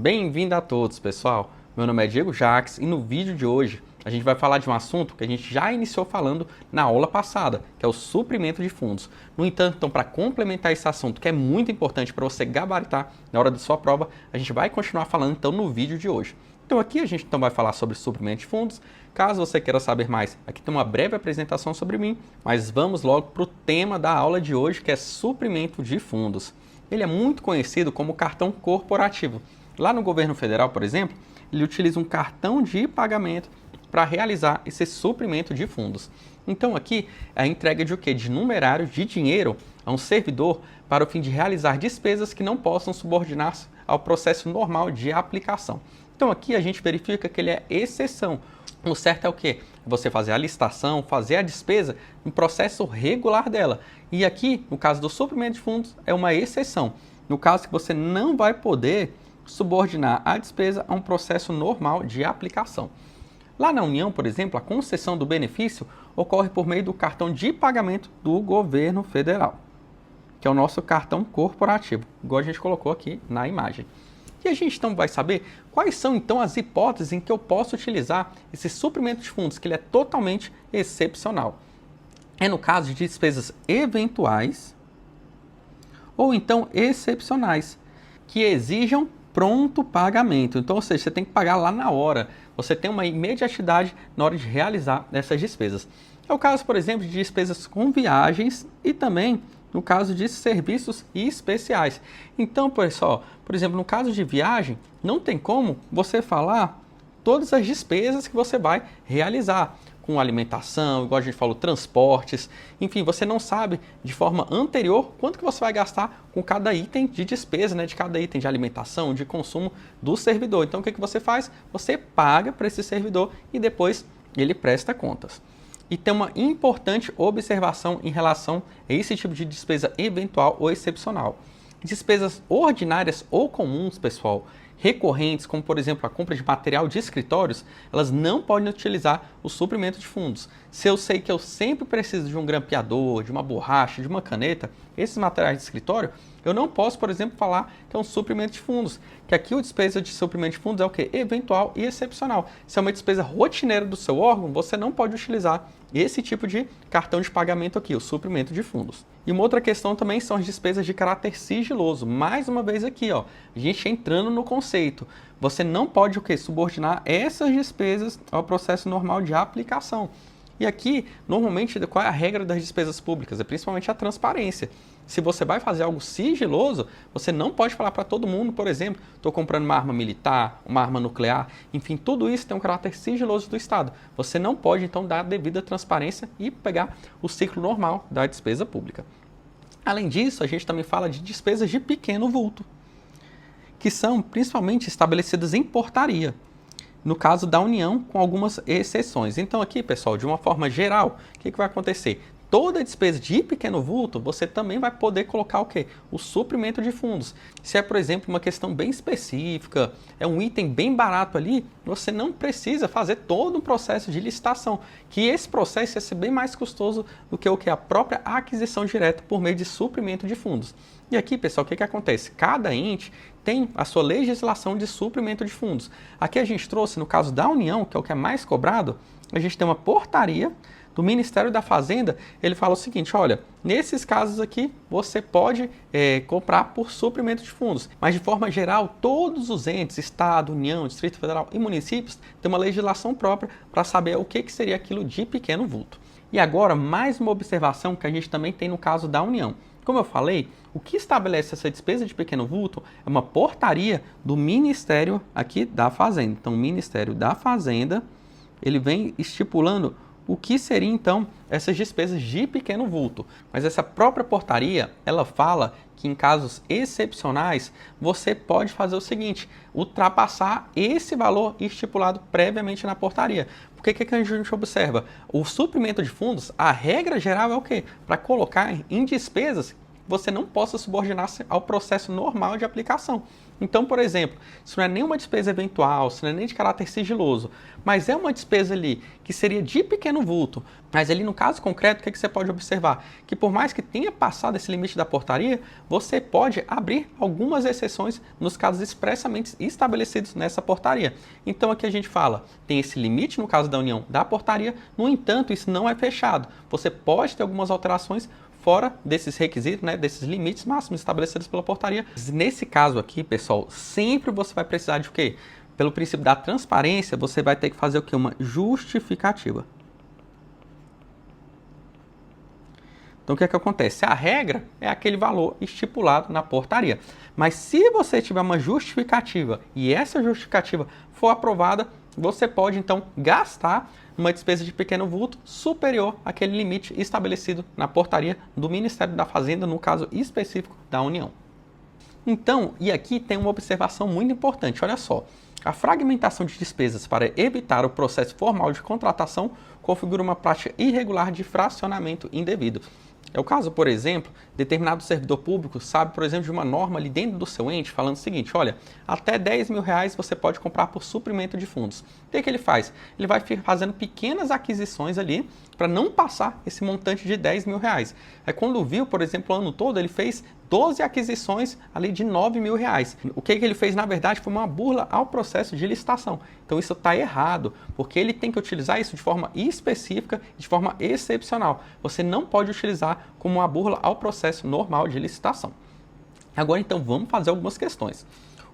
Bem-vindo a todos, pessoal! Meu nome é Diego Jacques e no vídeo de hoje a gente vai falar de um assunto que a gente já iniciou falando na aula passada, que é o suprimento de fundos. No entanto, então, para complementar esse assunto, que é muito importante para você gabaritar na hora da sua prova, a gente vai continuar falando então no vídeo de hoje. Então aqui a gente então vai falar sobre suprimento de fundos. Caso você queira saber mais, aqui tem uma breve apresentação sobre mim, mas vamos logo para o tema da aula de hoje, que é suprimento de fundos. Ele é muito conhecido como cartão corporativo. Lá no governo federal, por exemplo, ele utiliza um cartão de pagamento para realizar esse suprimento de fundos. Então aqui é a entrega de o quê? De numerário de dinheiro a um servidor para o fim de realizar despesas que não possam subordinar-se ao processo normal de aplicação. Então aqui a gente verifica que ele é exceção. O certo é o quê? Você fazer a licitação, fazer a despesa no processo regular dela. E aqui, no caso do suprimento de fundos, é uma exceção. No caso que você não vai poder subordinar a despesa a um processo normal de aplicação. Lá na União, por exemplo, a concessão do benefício ocorre por meio do cartão de pagamento do governo federal, que é o nosso cartão corporativo, igual a gente colocou aqui na imagem. E a gente então vai saber quais são então as hipóteses em que eu posso utilizar esse suprimento de fundos, que ele é totalmente excepcional. É no caso de despesas eventuais ou então excepcionais, que exijam pronto pagamento. Então, ou seja, você tem que pagar lá na hora. Você tem uma imediatidade na hora de realizar essas despesas. É o caso, por exemplo, de despesas com viagens e também no caso de serviços especiais. Então, pessoal, por exemplo, no caso de viagem, não tem como você falar todas as despesas que você vai realizar, com alimentação, igual a gente falou, transportes, enfim, você não sabe de forma anterior quanto que você vai gastar com cada item de despesa, né, de cada item de alimentação, de consumo do servidor. Então, o que você faz? Você paga para esse servidor e depois ele presta contas. E tem uma importante observação em relação a esse tipo de despesa eventual ou excepcional. Despesas ordinárias ou comuns, pessoal, recorrentes, como por exemplo a compra de material de escritórios, elas não podem utilizar o suprimento de fundos. Se eu sei que eu sempre preciso de um grampeador, de uma borracha, de uma caneta, esses materiais de escritório, eu não posso, por exemplo, falar que é um suprimento de fundos. Que aqui o despesa de suprimento de fundos é o quê? Eventual e excepcional. Se é uma despesa rotineira do seu órgão, você não pode utilizar esse tipo de cartão de pagamento aqui, o suprimento de fundos. E uma outra questão também são as despesas de caráter sigiloso. Mais uma vez aqui, ó, a gente entrando no conceito. Você não pode o quê? Subordinar essas despesas ao processo normal de aplicação. E aqui, normalmente, qual é a regra das despesas públicas? É principalmente a transparência. Se você vai fazer algo sigiloso, você não pode falar para todo mundo, por exemplo, estou comprando uma arma militar, uma arma nuclear, enfim, tudo isso tem um caráter sigiloso do Estado. Você não pode, então, dar a devida transparência e pegar o ciclo normal da despesa pública. Além disso, a gente também fala de despesas de pequeno vulto, que são principalmente estabelecidas em portaria. No caso da União, com algumas exceções. Então aqui, pessoal, de uma forma geral, o que vai acontecer? Toda despesa de pequeno vulto, você também vai poder colocar o quê? O suprimento de fundos. Se é, por exemplo, uma questão bem específica, é um item bem barato ali, você não precisa fazer todo um processo de licitação, que esse processo ia ser bem mais custoso do que o que? A própria aquisição direta por meio de suprimento de fundos. E aqui, pessoal, o que acontece? Cada ente tem a sua legislação de suprimento de fundos. Aqui a gente trouxe, no caso da União, que é o que é mais cobrado, a gente tem uma portaria do Ministério da Fazenda. Ele fala o seguinte, olha, nesses casos aqui você pode comprar por suprimento de fundos, mas de forma geral todos os entes, Estado, União, Distrito Federal e municípios têm uma legislação própria para saber o que seria aquilo de pequeno vulto. E agora mais uma observação que a gente também tem no caso da União. Como eu falei, o que estabelece essa despesa de pequeno vulto é uma portaria do Ministério aqui da Fazenda. Então, o Ministério da Fazenda, ele vem estipulando o que seriam, então, essas despesas de pequeno vulto. Mas essa própria portaria, ela fala que em casos excepcionais, você pode fazer o seguinte, ultrapassar esse valor estipulado previamente na portaria. Porque o que a gente observa? O suprimento de fundos, a regra geral é o quê? Para colocar em despesas você não possa subordinar-se ao processo normal de aplicação. Então, por exemplo, se não é nenhuma despesa eventual, se não é nem de caráter sigiloso, mas é uma despesa ali que seria de pequeno vulto, mas ali no caso concreto, o que você pode observar? Que por mais que tenha passado esse limite da portaria, você pode abrir algumas exceções nos casos expressamente estabelecidos nessa portaria. Então aqui a gente fala, tem esse limite no caso da união da portaria, no entanto, isso não é fechado. Você pode ter algumas alterações fora desses requisitos, né, desses limites máximos estabelecidos pela portaria. Nesse caso aqui, pessoal, sempre você vai precisar de o quê? Pelo princípio da transparência, você vai ter que fazer o quê? Uma justificativa. Então, o que é que acontece? A regra é aquele valor estipulado na portaria. Mas se você tiver uma justificativa e essa justificativa for aprovada, você pode, então, gastar uma despesa de pequeno vulto superior àquele limite estabelecido na portaria do Ministério da Fazenda, no caso específico da União. Então, e aqui tem uma observação muito importante, olha só. A fragmentação de despesas para evitar o processo formal de contratação configura uma prática irregular de fracionamento indevido. É o caso, por exemplo, determinado servidor público sabe, por exemplo, de uma norma ali dentro do seu ente falando o seguinte, olha, até R$10.000 você pode comprar por suprimento de fundos. O que ele faz? Ele vai fazendo pequenas aquisições ali para não passar esse montante de R$10.000. Aí quando viu, por exemplo, o ano todo, ele fez 12 aquisições ali de R$9.000. O que ele fez, na verdade, foi uma burla ao processo de licitação. Então isso está errado, porque ele tem que utilizar isso de forma específica, de forma excepcional. Você não pode utilizar como uma burla ao processo normal de licitação. Agora, então, vamos fazer algumas questões.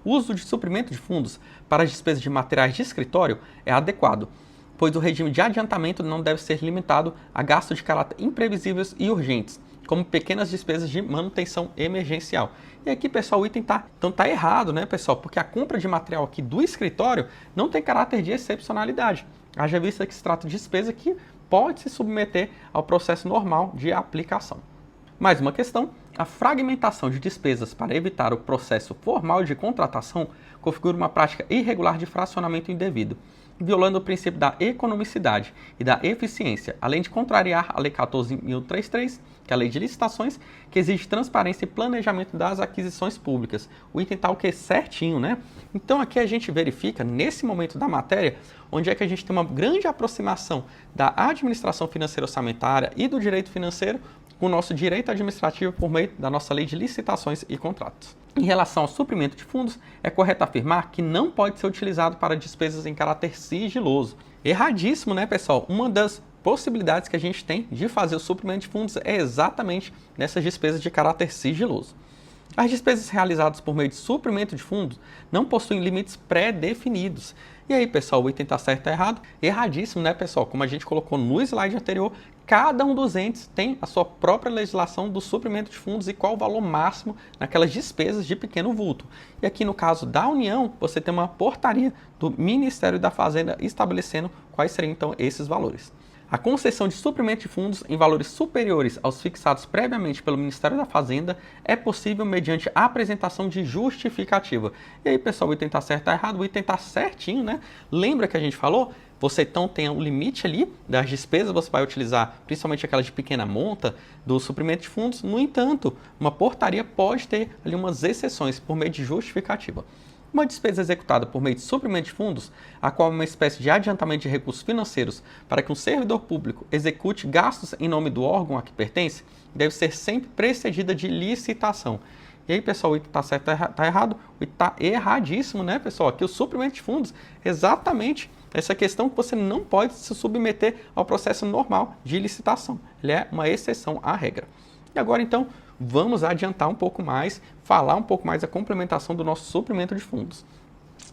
O uso de suprimento de fundos para as despesas de materiais de escritório é adequado, pois o regime de adiantamento não deve ser limitado a gastos de caráter imprevisíveis e urgentes, como pequenas despesas de manutenção emergencial. E aqui, pessoal, o item tá errado, né, pessoal? Porque a compra de material aqui do escritório não tem caráter de excepcionalidade. Haja vista que se trata de despesa que pode se submeter ao processo normal de aplicação. Mais uma questão, a fragmentação de despesas para evitar o processo formal de contratação configura uma prática irregular de fracionamento indevido, violando o princípio da economicidade e da eficiência, além de contrariar a Lei 14.033, que é a Lei de Licitações, que exige transparência e planejamento das aquisições públicas. O item está o quê? Certinho, né? Então aqui a gente verifica, nesse momento da matéria, onde é que a gente tem uma grande aproximação da administração financeira orçamentária e do direito financeiro com o nosso direito administrativo por meio da nossa Lei de Licitações e Contratos. Em relação ao suprimento de fundos, é correto afirmar que não pode ser utilizado para despesas em caráter sigiloso. Erradíssimo, né, pessoal? Uma das possibilidades que a gente tem de fazer o suprimento de fundos é exatamente nessas despesas de caráter sigiloso. As despesas realizadas por meio de suprimento de fundos não possuem limites pré-definidos. E aí, pessoal, o item está certo ou errado? Erradíssimo, né, pessoal? Como a gente colocou no slide anterior, cada um dos entes tem a sua própria legislação do suprimento de fundos e qual o valor máximo naquelas despesas de pequeno vulto. E aqui no caso da União, você tem uma portaria do Ministério da Fazenda estabelecendo quais seriam então esses valores. A concessão de suprimento de fundos em valores superiores aos fixados previamente pelo Ministério da Fazenda é possível mediante a apresentação de justificativa. E aí, pessoal, o item está certo ou errado? O item está certinho, né? Lembra que a gente falou? Você então tem um limite ali das despesas, você vai utilizar principalmente aquelas de pequena monta do suprimento de fundos. No entanto, uma portaria pode ter ali umas exceções por meio de justificativa. Uma despesa executada por meio de suprimento de fundos, a qual é uma espécie de adiantamento de recursos financeiros para que um servidor público execute gastos em nome do órgão a que pertence, deve ser sempre precedida de licitação. E aí, pessoal, o item está certo ou está errado? O item está erradíssimo, né, pessoal? Aqui o suprimento de fundos, exatamente essa questão que você não pode se submeter ao processo normal de licitação. Ele é uma exceção à regra. E agora, então, vamos adiantar um pouco mais, falar um pouco mais da complementação do nosso suprimento de fundos.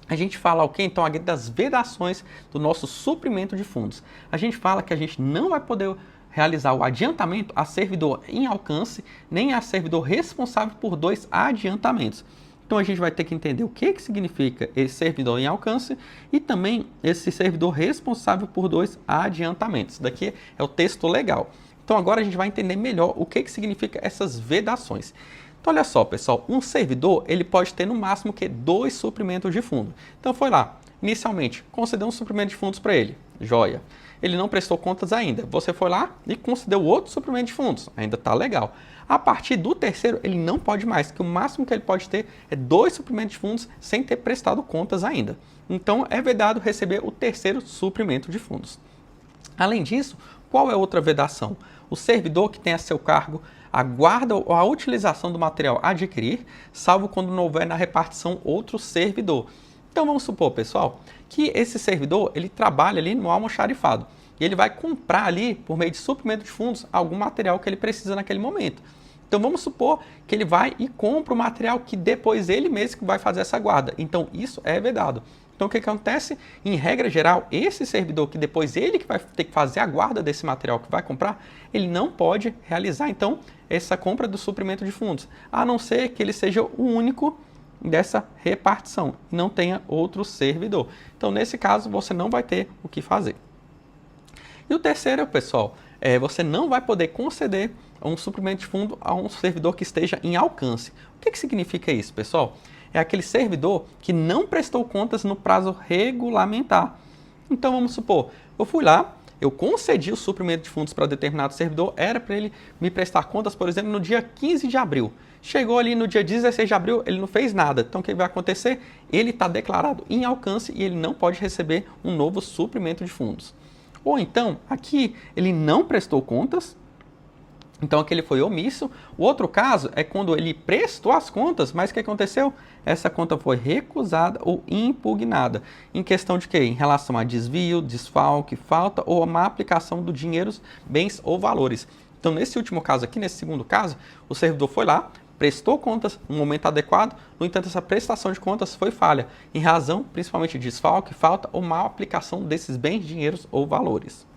A gente fala o quê? Então, aqui das vedações do nosso suprimento de fundos. A gente fala que a gente não vai poder realizar o adiantamento a servidor em alcance, nem a servidor responsável por 2 adiantamentos. Então, a gente vai ter que entender o que significa esse servidor em alcance e também esse servidor responsável por 2 adiantamentos. Isso daqui é o texto legal. Então, agora a gente vai entender melhor o que significa essas vedações. Então, olha só, pessoal, um servidor ele pode ter no máximo 2 suprimentos de fundo. Então, foi lá, Inicialmente, concedeu um suprimento de fundos para ele. Joia. Ele não prestou contas ainda. Você foi lá e concedeu outro suprimento de fundos. Ainda está legal. A partir do terceiro, ele não pode mais, que o máximo que ele pode ter é 2 suprimentos de fundos sem ter prestado contas ainda. Então, é vedado receber o terceiro suprimento de fundos. Além disso, qual é outra vedação? O servidor que tem a seu cargo a guarda ou a utilização do material a adquirir, salvo quando não houver na repartição outro servidor. Então vamos supor, pessoal, que esse servidor ele trabalha ali no almoxarifado e ele vai comprar ali, por meio de suprimento de fundos, algum material que ele precisa naquele momento. Então vamos supor que ele vai e compra o material que depois ele mesmo vai fazer essa guarda. Então isso é vedado. Então o que acontece? Em regra geral, esse servidor que depois ele que vai ter que fazer a guarda desse material que vai comprar, ele não pode realizar então essa compra do suprimento de fundos, a não ser que ele seja o único dessa repartição e não tenha outro servidor. Então nesse caso você não vai ter o que fazer. E o terceiro, pessoal, você não vai poder conceder um suprimento de fundo a um servidor que esteja em alcance. O que significa isso, pessoal? É aquele servidor que não prestou contas no prazo regulamentar. Então vamos supor, eu fui lá, eu concedi o suprimento de fundos para determinado servidor, era para ele me prestar contas, por exemplo, no dia 15 de abril. Chegou ali no dia 16 de abril, ele não fez nada. Então o que vai acontecer? Ele está declarado em alcance e ele não pode receber um novo suprimento de fundos. Ou então, aqui ele não prestou contas, então aqui ele foi omisso. O outro caso é quando ele prestou as contas, mas o que aconteceu? Essa conta foi recusada ou impugnada. Em questão de quê? Em relação a desvio, desfalque, falta ou a má aplicação do dinheiro, bens ou valores. Então nesse último caso aqui, nesse segundo caso, o servidor foi lá, prestou contas no momento adequado, no entanto essa prestação de contas foi falha, em razão principalmente de desfalque, falta ou má aplicação desses bens, dinheiros ou valores.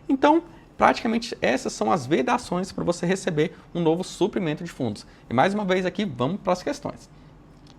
Então, praticamente essas são as vedações para você receber um novo suprimento de fundos. E mais uma vez aqui, vamos para as questões.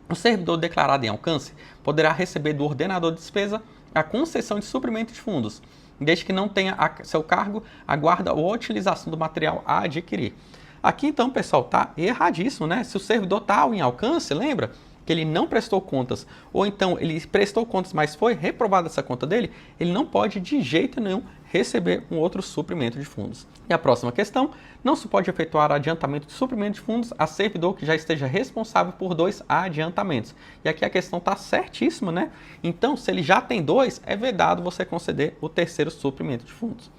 O servidor declarado em alcance poderá receber do ordenador de despesa a concessão de suprimento de fundos, desde que não tenha a seu cargo a guarda ou a utilização do material a adquirir. Aqui então, pessoal, está erradíssimo, né? Se o servidor está em alcance, lembra que ele não prestou contas, ou então ele prestou contas, mas foi reprovada essa conta dele, ele não pode de jeito nenhum receber um outro suprimento de fundos. E a próxima questão, não se pode efetuar adiantamento de suprimento de fundos a servidor que já esteja responsável por 2 adiantamentos. E aqui a questão está certíssima, né? Então, se ele já tem 2, é vedado você conceder o terceiro suprimento de fundos.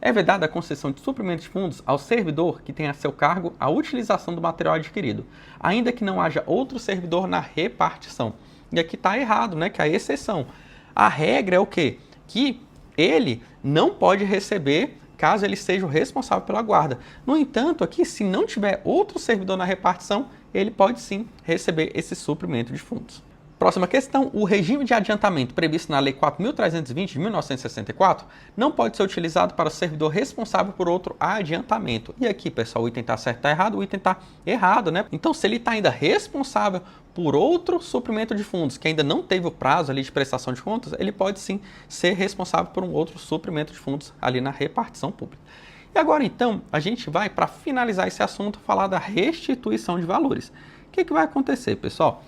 É vedada a concessão de suprimento de fundos ao servidor que tem a seu cargo a utilização do material adquirido, ainda que não haja outro servidor na repartição. E aqui está errado, né? Que é a exceção. A regra é o quê? Que ele não pode receber caso ele seja o responsável pela guarda. No entanto, aqui, se não tiver outro servidor na repartição, ele pode sim receber esse suprimento de fundos. Próxima questão, o regime de adiantamento previsto na Lei 4.320 de 1964 não pode ser utilizado para o servidor responsável por outro adiantamento. E aqui, pessoal, o item está certo, está errado, o item está errado, né? Então, se ele está ainda responsável por outro suprimento de fundos, que ainda não teve o prazo ali de prestação de contas, ele pode sim ser responsável por um outro suprimento de fundos ali na repartição pública. E agora, então, a gente vai, para finalizar esse assunto, falar da restituição de valores. O que vai acontecer, pessoal?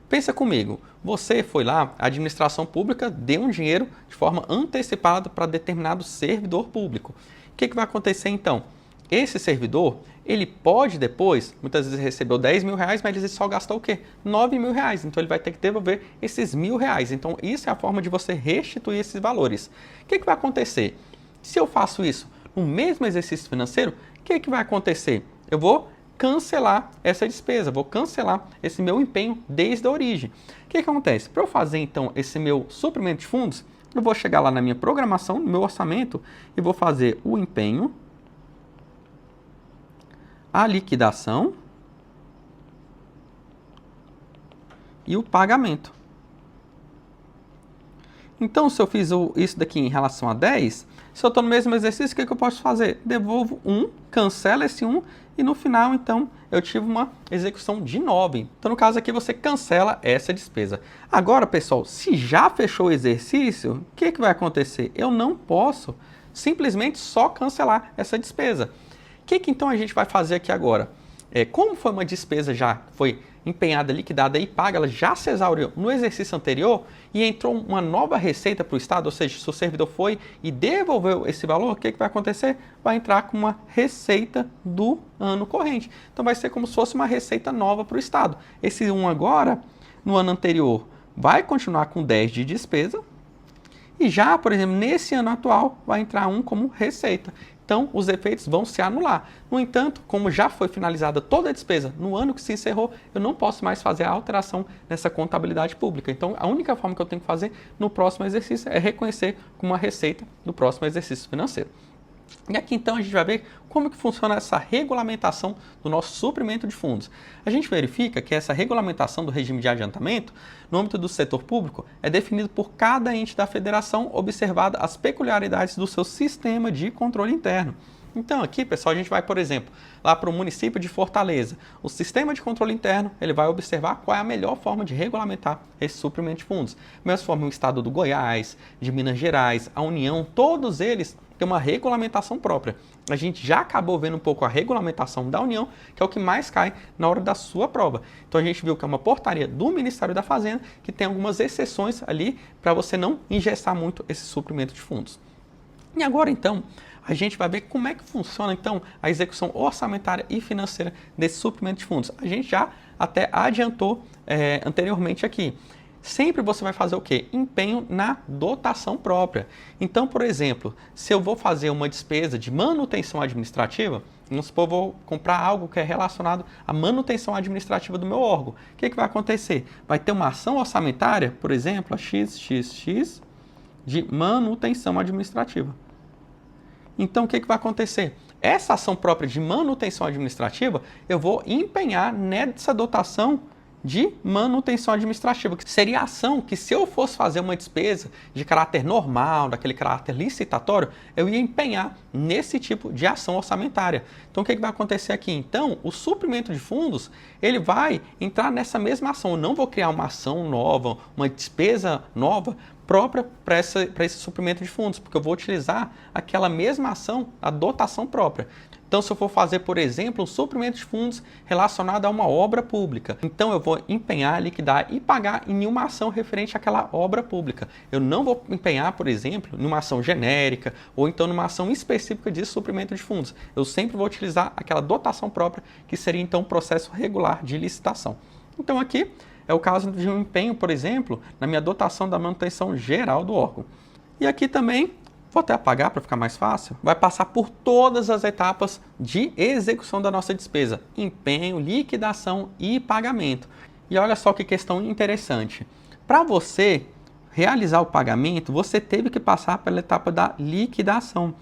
Pensa comigo, você foi lá, a administração pública deu um dinheiro de forma antecipada para determinado servidor público. O que vai acontecer então? Esse servidor, ele pode depois, muitas vezes recebeu 10 mil reais, mas ele só gastou o quê? 9 mil reais. Então ele vai ter que devolver esses R$1.000. Então isso é a forma de você restituir esses valores. O que vai acontecer? Se eu faço isso no mesmo exercício financeiro, o que vai acontecer? Eu vou cancelar essa despesa, vou cancelar esse meu empenho desde a origem. O que acontece? Para eu fazer então esse meu suprimento de fundos, eu vou chegar lá na minha programação, no meu orçamento, e vou fazer o empenho, a liquidação e o pagamento. Então, se eu fiz isso daqui em relação a 10, se eu estou no mesmo exercício, o que eu posso fazer? Devolvo 1, cancelo esse 1 e no final, então, eu tive uma execução de 9. Então, no caso aqui, você cancela essa despesa. Agora, pessoal, se já fechou o exercício, o que vai acontecer? Eu não posso simplesmente só cancelar essa despesa. O que então a gente vai fazer aqui agora? Como foi uma despesa já foi empenhada, liquidada e paga, ela já se exauriu no exercício anterior e entrou uma nova receita para o Estado, ou seja, se o servidor foi e devolveu esse valor, o que vai acontecer? Vai entrar com uma receita do ano corrente. Então vai ser como se fosse uma receita nova para o Estado. Esse 1 agora, no ano anterior, vai continuar com 10 de despesa e já, por exemplo, nesse ano atual, vai entrar 1 como receita. Então, os efeitos vão se anular. No entanto, como já foi finalizada toda a despesa no ano que se encerrou, eu não posso mais fazer a alteração nessa contabilidade pública. Então, a única forma que eu tenho que fazer no próximo exercício é reconhecer como uma receita do próximo exercício financeiro. E aqui então a gente vai ver como que funciona essa regulamentação do nosso suprimento de fundos. A gente verifica que essa regulamentação do regime de adiantamento, no âmbito do setor público, é definido por cada ente da federação, observada as peculiaridades do seu sistema de controle interno. Então aqui, pessoal, a gente vai, por exemplo, lá para o município de Fortaleza. O sistema de controle interno, ele vai observar qual é a melhor forma de regulamentar esse suprimento de fundos. Da mesma forma, o estado do Goiás, de Minas Gerais, a União, todos eles têm uma regulamentação própria. A gente já acabou vendo um pouco a regulamentação da União, que é o que mais cai na hora da sua prova. Então a gente viu que é uma portaria do Ministério da Fazenda, que tem algumas exceções ali para você não engessar muito esse suprimento de fundos. E agora então, a gente vai ver como é que funciona então a execução orçamentária e financeira desse suprimento de fundos. A gente já até adiantou anteriormente aqui. Sempre você vai fazer o quê? Empenho na dotação própria. Então, por exemplo, se eu vou fazer uma despesa de manutenção administrativa, vamos supor, eu vou comprar algo que é relacionado à manutenção administrativa do meu órgão. O que vai acontecer? Vai ter uma ação orçamentária, por exemplo, a XXX de manutenção administrativa. Então, o que vai acontecer? Essa ação própria de manutenção administrativa, eu vou empenhar nessa dotação de manutenção administrativa, que seria a ação que, se eu fosse fazer uma despesa de caráter normal, daquele caráter licitatório, eu ia empenhar nesse tipo de ação orçamentária. Então, o que vai acontecer aqui? Então, o suprimento de fundos, ele vai entrar nessa mesma ação. Eu não vou criar uma ação nova, uma despesa nova, própria para esse suprimento de fundos, porque eu vou utilizar aquela mesma ação, a dotação própria. Então, se eu for fazer, por exemplo, um suprimento de fundos relacionado a uma obra pública, então eu vou empenhar, liquidar e pagar em uma ação referente àquela obra pública. Eu não vou empenhar, por exemplo, numa ação genérica ou então numa ação específica de suprimento de fundos. Eu sempre vou utilizar aquela dotação própria, que seria então um processo regular de licitação. Então, aqui é o caso de um empenho, por exemplo, na minha dotação da manutenção geral do órgão. E aqui também, vou até apagar para ficar mais fácil, vai passar por todas as etapas de execução da nossa despesa: empenho, liquidação e pagamento. E olha só que questão interessante. Para você realizar o pagamento, você teve que passar pela etapa da liquidação.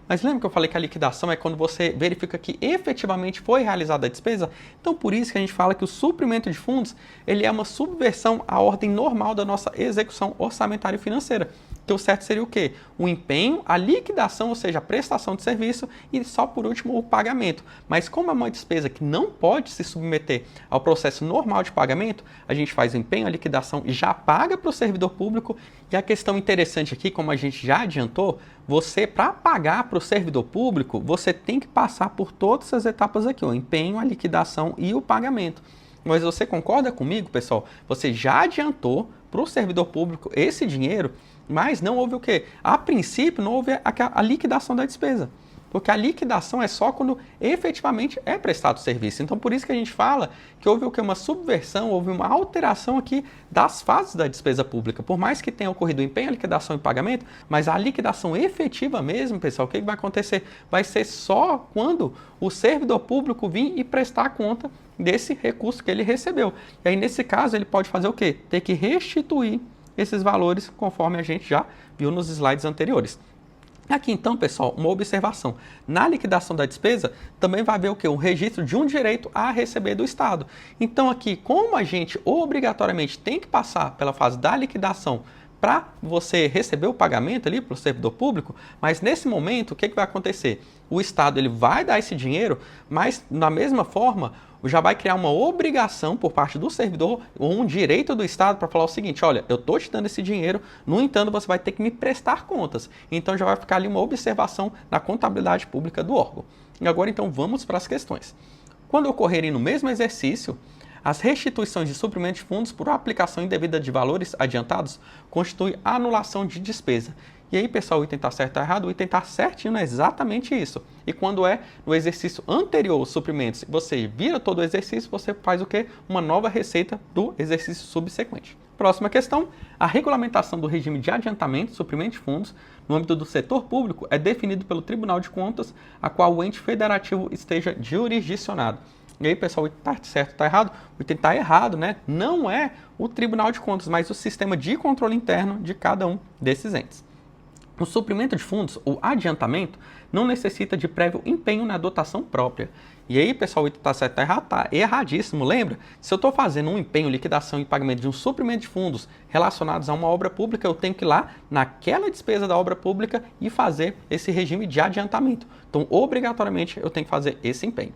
Mas lembra que eu falei que a liquidação é quando você verifica que efetivamente foi realizada a despesa? Então, por isso que a gente fala que o suprimento de fundos, ele é uma subversão à ordem normal da nossa execução orçamentária e financeira. Que o certo seria o quê? O empenho, a liquidação, ou seja, a prestação de serviço, e só por último o pagamento. Mas como é uma despesa que não pode se submeter ao processo normal de pagamento, a gente faz o empenho, a liquidação e já paga para o servidor público. E a questão interessante aqui, como a gente já adiantou, você, para pagar para o servidor público, você tem que passar por todas essas etapas aqui, o empenho, a liquidação e o pagamento. Mas você concorda comigo, pessoal? Você já adiantou para o servidor público esse dinheiro, mas não houve o quê? A princípio, não houve a liquidação da despesa. Porque a liquidação é só quando efetivamente é prestado o serviço. Então, por isso que a gente fala que houve o quê? Uma subversão, houve uma alteração aqui das fases da despesa pública. Por mais que tenha ocorrido o empenho, a liquidação e pagamento, mas a liquidação efetiva mesmo, pessoal, o que vai acontecer? Vai ser só quando o servidor público vir e prestar conta desse recurso que ele recebeu. E aí, nesse caso, ele pode fazer o quê? Ter que restituir esses valores, conforme a gente já viu nos slides anteriores. Aqui então, pessoal, uma observação. Na liquidação da despesa, também vai haver o quê? Um registro de um direito a receber do Estado. Então aqui, como a gente obrigatoriamente tem que passar pela fase da liquidação para você receber o pagamento ali para o servidor público, mas nesse momento, o que vai acontecer? O Estado ele vai dar esse dinheiro, mas da mesma forma, já vai criar uma obrigação por parte do servidor ou um direito do Estado para falar o seguinte: olha, eu estou te dando esse dinheiro, no entanto, você vai ter que me prestar contas. Então já vai ficar ali uma observação na contabilidade pública do órgão. E agora então vamos para as questões. Quando ocorrerem no mesmo exercício As restituições de suprimento de fundos por aplicação indevida de valores adiantados constituem anulação de despesa. E aí, pessoal, o item está certo ou errado? O item está certinho, é exatamente isso. E quando é no exercício anterior, os suprimentos, você vira todo o exercício, você faz o quê? Uma nova receita do exercício subsequente. Próxima questão, a regulamentação do regime de adiantamento, suprimento de fundos, no âmbito do setor público, é definido pelo Tribunal de Contas, a qual o ente federativo esteja jurisdicionado. E aí, pessoal, o item está certo ou está errado? O item está errado, né? Não é o Tribunal de Contas, mas o sistema de controle interno de cada um desses entes. O suprimento de fundos, ou adiantamento, não necessita de prévio empenho na dotação própria. E aí, pessoal, está certo, está errado? Está erradíssimo. Lembra? Se eu estou fazendo um empenho, liquidação e pagamento de um suprimento de fundos relacionados a uma obra pública, eu tenho que ir lá naquela despesa da obra pública e fazer esse regime de adiantamento. Então, obrigatoriamente, eu tenho que fazer esse empenho.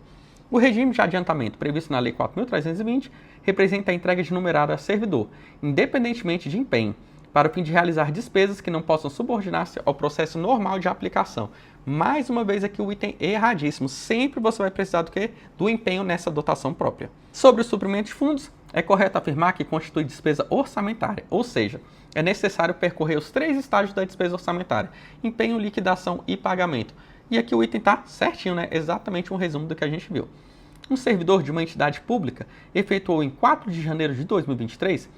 O regime de adiantamento previsto na Lei 4.320 representa a entrega de numerário a servidor, independentemente de empenho, para o fim de realizar despesas que não possam subordinar-se ao processo normal de aplicação. Mais uma vez aqui o item erradíssimo. Sempre você vai precisar do quê? Do empenho nessa dotação própria. Sobre o suprimento de fundos, é correto afirmar que constitui despesa orçamentária, ou seja, é necessário percorrer os 3 estágios da despesa orçamentária: empenho, liquidação e pagamento. E aqui o item está certinho, né? Exatamente um resumo do que a gente viu. Um servidor de uma entidade pública efetuou em 4 de janeiro de 2023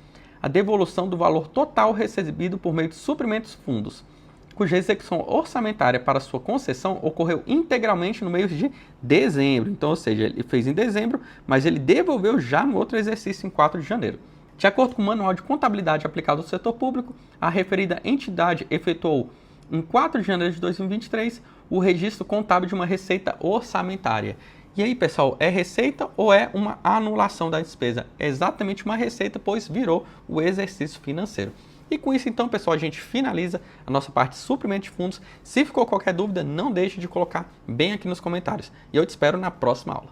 a devolução do valor total recebido por meio de suprimentos fundos, cuja execução orçamentária para sua concessão ocorreu integralmente no mês de dezembro. Então, ou seja, ele fez em dezembro, mas ele devolveu já no outro exercício em 4 de janeiro. De acordo com o Manual de Contabilidade aplicado ao setor público, a referida entidade efetuou em 4 de janeiro de 2023 o registro contábil de uma receita orçamentária. E aí, pessoal, é receita ou é uma anulação da despesa? É exatamente uma receita, pois virou o exercício financeiro. E com isso, então, pessoal, a gente finaliza a nossa parte de suprimento de fundos. Se ficou qualquer dúvida, não deixe de colocar bem aqui nos comentários. E eu te espero na próxima aula.